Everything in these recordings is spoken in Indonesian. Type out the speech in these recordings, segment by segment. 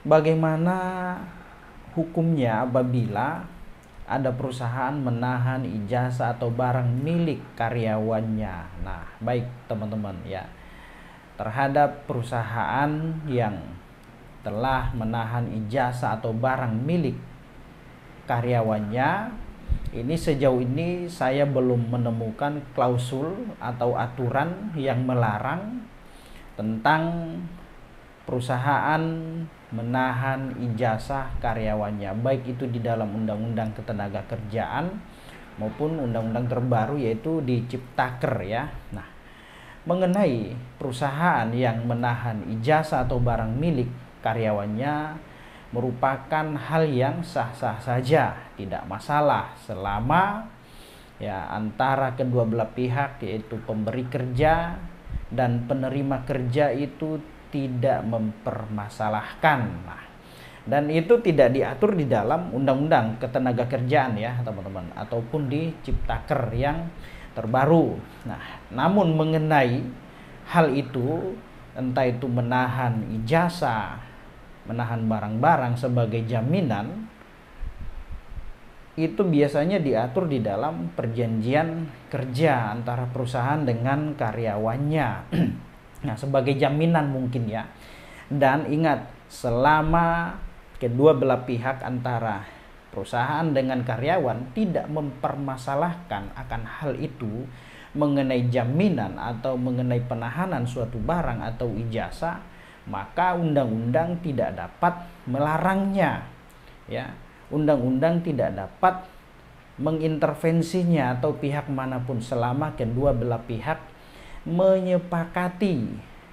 bagaimana hukumnya apabila ada perusahaan menahan ijazah atau barang milik karyawannya. Nah, baik teman-teman ya. Terhadap perusahaan yang telah menahan ijazah atau barang milik karyawannya, ini sejauh ini saya belum menemukan klausul atau aturan yang melarang tentang perusahaan menahan ijazah karyawannya, baik itu di dalam Undang-Undang Ketenagakerjaan maupun undang-undang terbaru yaitu di Ciptaker ya. Nah, mengenai perusahaan yang menahan ijazah atau barang milik karyawannya merupakan hal yang sah-sah saja, tidak masalah selama ya antara kedua belah pihak yaitu pemberi kerja dan penerima kerja itu tidak mempermasalahkan. Nah, dan itu tidak diatur di dalam Undang-Undang Ketenagakerjaan ya teman-teman, ataupun di Ciptaker yang terbaru. Nah, namun mengenai hal itu, entah itu menahan ijazah, menahan barang-barang sebagai jaminan, itu biasanya diatur di dalam perjanjian kerja antara perusahaan dengan karyawannya. Nah, sebagai jaminan mungkin ya. Dan ingat, selama kedua belah pihak antara perusahaan dengan karyawan tidak mempermasalahkan akan hal itu mengenai jaminan atau mengenai penahanan suatu barang atau ijazah, maka undang-undang tidak dapat melarangnya ya. Undang-undang tidak dapat mengintervensinya atau pihak manapun selama kedua belah pihak menyepakati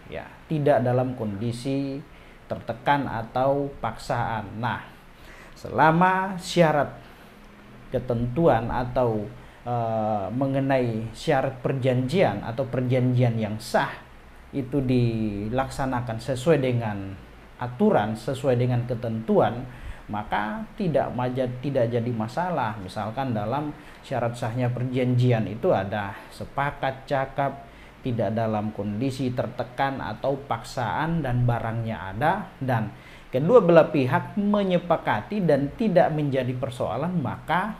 ya, tidak dalam kondisi tertekan atau paksaan. Nah, selama syarat ketentuan atau mengenai syarat perjanjian atau perjanjian yang sah itu dilaksanakan sesuai dengan aturan, sesuai dengan ketentuan, maka tidak jadi masalah. Misalkan dalam syarat sahnya perjanjian itu ada sepakat, cakap, tidak dalam kondisi tertekan atau paksaan, dan barangnya ada dan kedua belah pihak menyepakati dan tidak menjadi persoalan, maka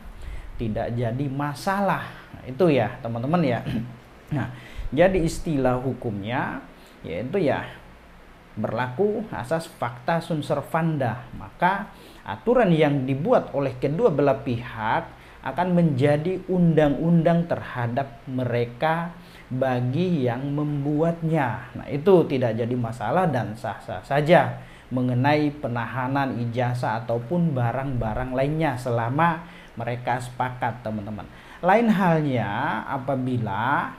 tidak jadi masalah. Nah, itu ya teman-teman ya. Nah, jadi istilah hukumnya yaitu ya berlaku asas fakta sunt servanda, maka aturan yang dibuat oleh kedua belah pihak akan menjadi undang-undang terhadap mereka bagi yang membuatnya. Nah, itu tidak jadi masalah dan sah-sah saja mengenai penahanan ijazah ataupun barang-barang lainnya selama mereka sepakat teman-teman. Lain halnya apabila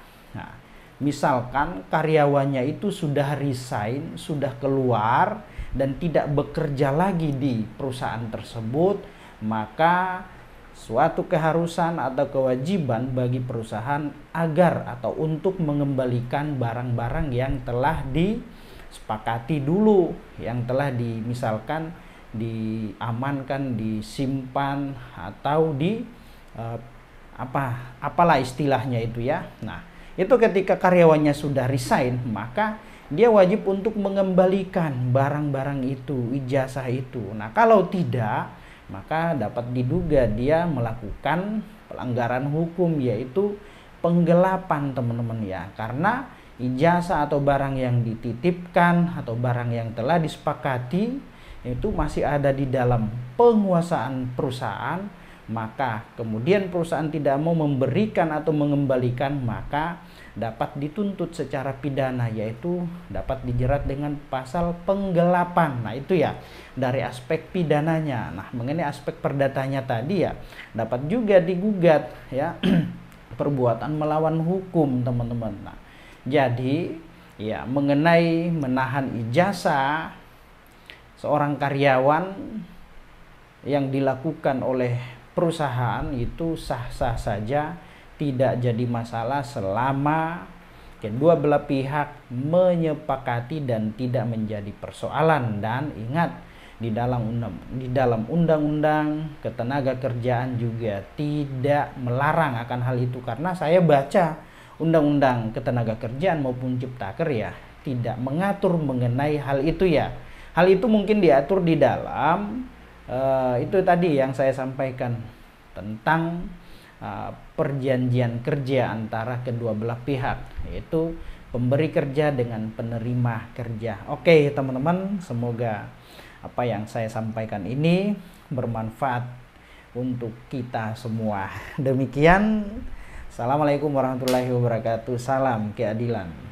misalkan karyawannya itu sudah resign, sudah keluar dan tidak bekerja lagi di perusahaan tersebut, maka suatu keharusan atau kewajiban bagi perusahaan agar atau untuk mengembalikan barang-barang yang telah disepakati dulu, yang telah misalkan diamankan, disimpan atau apalah istilahnya itu ya. Nah, itu ketika karyawannya sudah resign, maka dia wajib untuk mengembalikan barang-barang itu, ijazah itu. Nah, kalau tidak, maka dapat diduga dia melakukan pelanggaran hukum, yaitu penggelapan teman-teman ya. Karena ijazah atau barang yang dititipkan atau barang yang telah disepakati itu masih ada di dalam penguasaan perusahaan, maka kemudian perusahaan tidak mau memberikan atau mengembalikan, maka dapat dituntut secara pidana, yaitu dapat dijerat dengan pasal penggelapan. Nah, itu ya dari aspek pidananya. Nah, mengenai aspek perdatanya tadi ya dapat juga digugat ya perbuatan melawan hukum teman-teman. Nah, jadi ya mengenai menahan ijazah seorang karyawan yang dilakukan oleh perusahaan itu sah-sah saja, tidak jadi masalah selama kedua belah pihak menyepakati dan tidak menjadi persoalan. Dan ingat, di dalam Undang-Undang Ketenagakerjaan juga tidak melarang akan hal itu, karena saya baca Undang-Undang Ketenagakerjaan maupun Ciptaker ya tidak mengatur mengenai hal itu ya. Hal itu mungkin diatur di dalam itu tadi yang saya sampaikan tentang perjanjian kerja antara kedua belah pihak, yaitu pemberi kerja dengan penerima kerja. Oke teman-teman, semoga apa yang saya sampaikan ini bermanfaat untuk kita semua. Demikian, assalamualaikum warahmatullahi wabarakatuh. Salam keadilan.